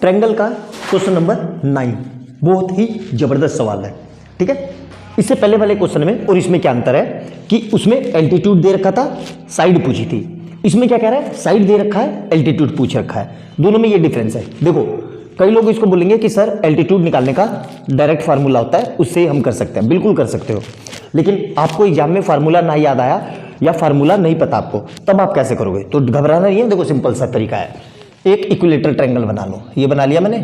Triangle का question number 9 बहुत ही जबरदस्त सवाल है। ठीक है, इससे पहले वाले क्वेश्चन में और इसमें क्या अंतर है कि उसमें एल्टीट्यूड दे रखा था, साइड पूछी थी। इसमें क्या कह रहा है, साइड दे रखा है, एल्टीट्यूड पूछ रखा है। दोनों में ये डिफरेंस है। देखो कई लोग इसको बोलेंगे कि सर एल्टीट्यूड निकालने का डायरेक्ट फार्मूला होता है, उससे हम कर सकते हैं। बिल्कुल कर सकते हो, लेकिन आपको एग्जाम में फार्मूला ना याद आया या फार्मूला नहीं पता आपको, तब आप कैसे करोगे? तो घबराना नहीं है। देखो सिंपल सा तरीका है, एक इक्विलेटरल ट्रायंगल बना लो। ये बना लिया मैंने,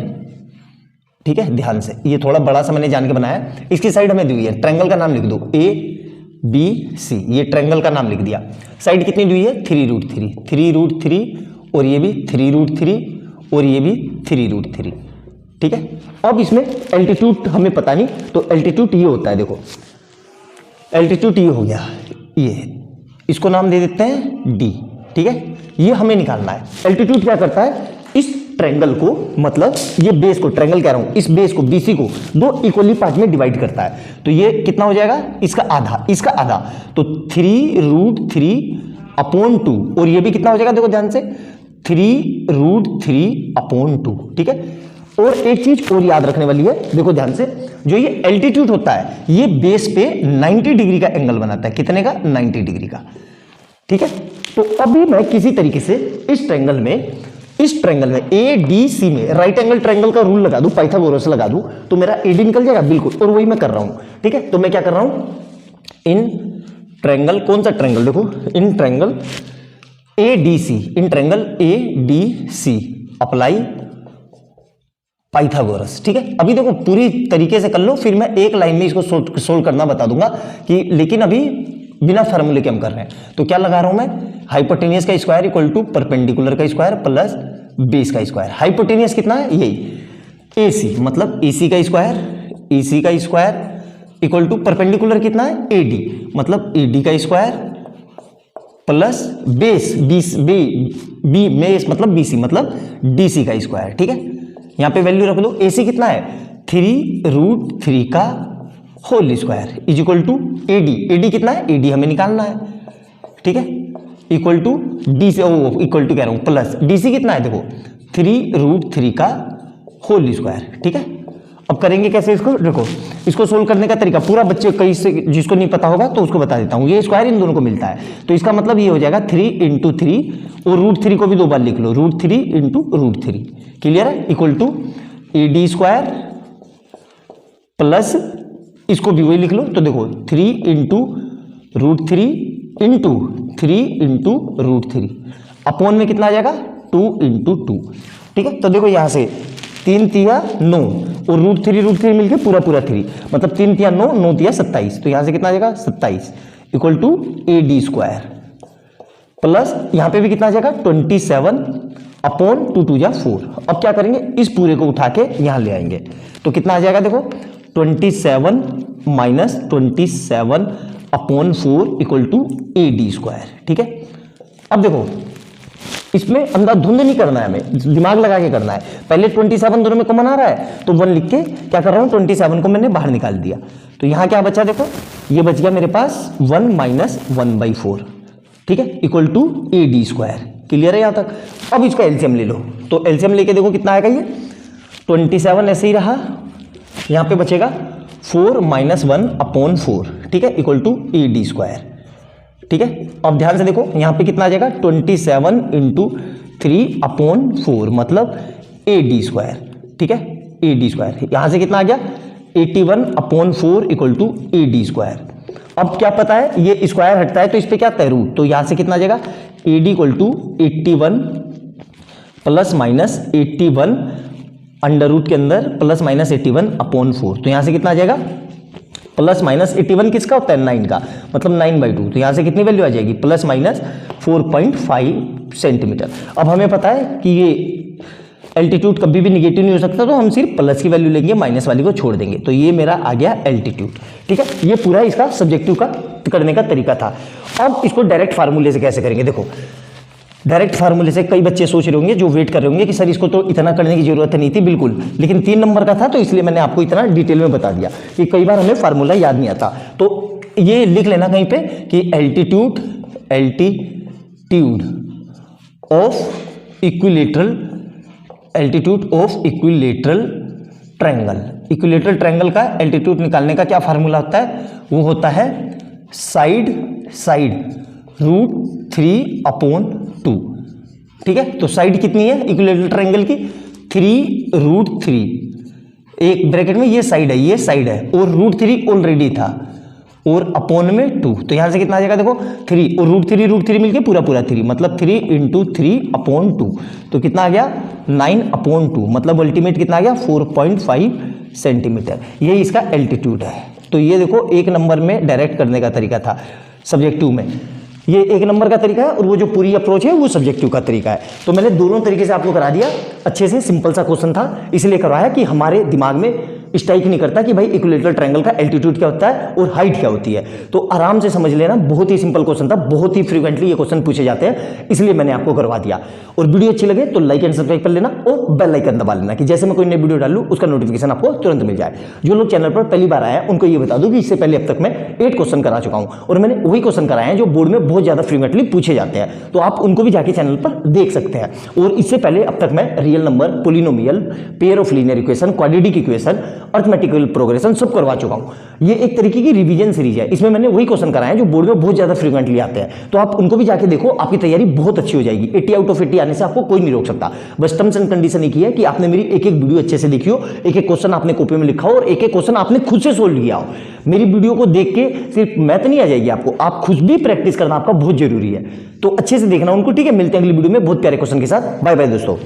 ठीक है, ध्यान से। ये थोड़ा बड़ा सा मैंने जान के बनाया। इसकी साइड हमें दी हुई है, ट्रायंगल का नाम लिख दो ABC। ये ट्रायंगल का नाम लिख दिया। साइड कितनी दी हुई है? 3√3, 3√3, और ये भी 3√3, और ये भी 3√3। ठीक है, अब इसमें एल्टीट्यूड हमें पता नहीं, तो एल्टीट्यूड ये होता है। देखो एल्टीट्यूड ये हो गया, ये इसको नाम दे देते हैं D। ठीक है, ये हमें निकालना है। एल्टीट्यूड क्या करता है, इस ट्रायंगल को, मतलब ये बेस को, ट्रायंगल कह रहा हूं, इस बेस को BC को दो इक्वली पार्ट में डिवाइड करता है। तो ये कितना हो जाएगा, इसका आधा, इसका आधा, तो 3√3/2, और ये भी कितना हो जाएगा, देखो ध्यान से, 3√3/2। ठीक है, और एक चीज और याद रखने वाली है, देखो ध्यान से, जो ये एल्टीट्यूड होता है ये बेस पे 90 डिग्री का एंगल बनाता है। कितने का? 90 डिग्री का। ठीक है, तो अभी मैं किसी तरीके से इस ट्रायंगल में ADC में राइट एंगल ट्रायंगल का रूल लगा दूं, पाइथागोरस लगा दूं, तो मेरा AD निकल जाएगा। बिल्कुल, और वही मैं कर रहा हूं। ठीक है, तो मैं क्या कर रहा हूं, इन ट्रायंगल, कौन सा ट्रायंगल, देखो in triangle ADC, in triangle ADC apply Pythagoras. ठीक है, अभी देखो पूरी तरीके से कर लो, फिर मैं एक लाइन में इसको सोल्व करना बता दूंगा कि, लेकिन अभी बिना फार्मूले के हम कर रहे हैं। तो क्या लगा रहा हूं मैं, हाइपोटेनियस का स्क्वायर इक्वल टू परपेंडिकुलर का स्क्वायर प्लस बेस का स्क्वायर। हाइपोटेनियस कितना है, यही AC, मतलब AC का स्क्वायर इक्वल टू परपेंडिकुलर कितना है, AD, मतलब AD का स्क्वायर प्लस बेस बेस मतलब BC, मतलब DC का स्क्वायर। ठीक है, यहां पे वैल्यू रख दो। AC कितना है, 3√3 का whole square is equal to AD कितना है, AD हमें निकालना है। ठीक है, equal to DC, equal to कह रहा हूं प्लस DC कितना है, देखो 3√3 का होल स्क्वायर। ठीक है, अब करेंगे कैसे इसको, देखो इसको सोल्व करने का तरीका पूरा, बच्चे कई से जिसको नहीं पता होगा तो उसको बता देता हूं। ये स्क्वायर इन दोनों को मिलता है, तो इसका मतलब ये हो जाएगा 3 × 3, और √3 को भी दो बार लिख लो, √3 × √3। क्लियर है, equal to AD square plus इसको भी वही लिख लो। तो देखो 3 × √3 × 3 × √3 अपॉन में कितना आ जाएगा, 2 × 2। ठीक है, तो देखो यहां से 3 तिया 9, और √3 मिलके पूरा 3, मतलब 3 तिया 9, 9 तिया 27। तो यहां से कितना आ जाएगा, 27 equal to AD square plus यहां पे भी कितना आ जाएगा, 27/2 2 या 4। अब क्या करेंगे, इस पूरे को उठा के यहां ले आएंगे, तो कितना आ जाएगा, देखो 27 - 27/4 इक्वल टू AD स्क्वायर। ठीक है, अब देखो इसमें अंधाधुंध नहीं करना है, हमें दिमाग लगा के करना है। पहले 27 दोनों में कॉमन आ रहा है, तो 1 लिख के क्या कर रहा हूं, 27 को मैंने बाहर निकाल दिया। तो यहां क्या बचा, देखो ये बच गया मेरे पास 1 - 1/4। ठीक है, equal to AD square. Clear है यहां तक? अब इसका एलसीएम ले लो, तो एलसीएम लेके देखो कितना आएगा, ये 27 ऐसे ही रहा, यहां पे बचेगा 4 - 1/4। ठीक है, इक्वल टू AD स्क्वायर। ठीक है, अब ध्यान से देखो यहां पे कितना आ जाएगा, 27 × 3/4, मतलब AD स्क्वायर। ठीक है, AD स्क्वायर, यहां से कितना आ गया, 81/4 इक्वल टू AD स्क्वायर। अब क्या पता है, ये स्क्वायर हटता है तो इस पे क्या आता है, रूट, तो यहां से कितना आ जाएगा, AD equal to 81 ± 81 under root के अंदर +- 81/4। तो यहां से कितना आ जाएगा, +- 81 किसका होता है, 9 का, मतलब 9/2। तो यहां से कितनी वैल्यू आ जाएगी, +- 4.5 सेंटीमीटर। अब हमें पता है कि ये एल्टीट्यूड कभी भी निगेटिव नहीं हो सकता, तो हम सिर्फ प्लस की वैल्यू लेंगे, माइनस वाली को छोड़ देंगे। तो ये मेरा आ गया एल्टीट्यूड। ठीक है, ये पूरा इसका सब्जेक्टिव का करने का तरीका था। अब इसको डायरेक्ट फार्मूले से कैसे करेंगे, देखो डायरेक्ट फार्मूले से कई बच्चे सोच रहे होंगे, जो वेट कर रहे होंगे कि सर इसको तो इतना करने की जरूरत नहीं थी, बिल्कुल, लेकिन 3 नंबर का था तो इसलिए मैंने आपको इतना डिटेल में बता दिया कि कई बार हमें फार्मूला याद नहीं आता। तो ये लिख लेना कहीं पे कि altitude of equilateral altitude of equilateral triangle. Equilateral triangle का एल्टीट्यूड निकालने का क्या फार्मूला होता है? वो होता है साइड √3/2। ठीक है, तो साइड कितनी है इक्विलेटरल ट्रायंगल की? 3√3। एक ब्रैकेट में ये साइड है और √3 ऑलरेडी था और अपॉन में 2, तो यहां से कितना आ जाएगा देखो 3 और √3 मिलके पूरा 3, मतलब 3 × 3/2, तो कितना आ गया 9/2, मतलब अल्टीमेट कितना आ गया 4.5 सेंटीमीटर। यही इसका एल्टीट्यूड है। तो ये देखो एक नंबर में डायरेक्ट करने का तरीका था सब्जेक्टिव में, ये एक नंबर का तरीका है और वो जो पूरी अप्रोच है वो सब्जेक्टिव का तरीका है। तो मैंने दोनों तरीके से आपको करा दिया अच्छे से, सिंपल सा क्वेश्चन था इसलिए करवाया कि हमारे दिमाग में स्ट्राइक नहीं करता कि भाई इक्विलेटरल ट्रायंगल का एल्टीट्यूड क्या होता है और हाइट क्या होती है। तो आराम से समझ लेना, बहुत ही सिंपल क्वेश्चन था, बहुत ही फ्रीक्वेंटली ये क्वेश्चन पूछे जाते हैं, इसलिए मैंने आपको करवा दिया। और वीडियो अच्छी लगे तो लाइक एंड सब्सक्राइब कर लेना और बेल आइकन दबा लेना कि जैसे मैं कोई नई वीडियो डालूं उसका नोटिफिकेशन आपको तुरंत मिल जाए। जो लोग चैनल पर पहली बार आए हैं उनको ये बता दूं कि इससे पहले अब तक मैं 8 क्वेश्चन करा चुका हूं और मैंने वही क्वेश्चन कराए हैं जो बोर्ड में बहुत ज्यादा फ्रीक्वेंटली पूछे जाते हैं, तो आप उनको भी जाके चैनल पर देख सकते हैं। और इससे पहले अब तक मैं real number, polynomial, pair of linear equation, quadratic equation, arithmetical progression सब करवा चुका हूं। ये एक तरीके की रिवीजन सीरीज है, इसमें मैंने वही क्वेश्चन कराए हैं जो बोर्ड में बहुत ज्यादा फ्रीक्वेंटली आते हैं, तो आप उनको भी जाके देखो, आपकी तैयारी बहुत अच्छी हो जाएगी। 80 आउट ऑफ 80 आने से आपको कोई नहीं रोक सकता। बस टर्म्स एंड कंडीशन एक ही है कि आपने मेरी एक एक वीडियो अच्छे से देखी हो, एक एक क्वेश्चन आपने कॉपी में लिखा हो और एक एक क्वेश्चन आपने खुद से सोल्व किया हो। मेरी वीडियो को देख के सिर्फ मैथ नहीं आ जाएगी आपको, आप खुद भी प्रैक्टिस करना आपका बहुत जरूरी है। तो अच्छे से देखना उनको, ठीक है। मिलते हैं अगली वीडियो में बहुत प्यारे क्वेश्चन के साथ। बाय बाय दोस्तों।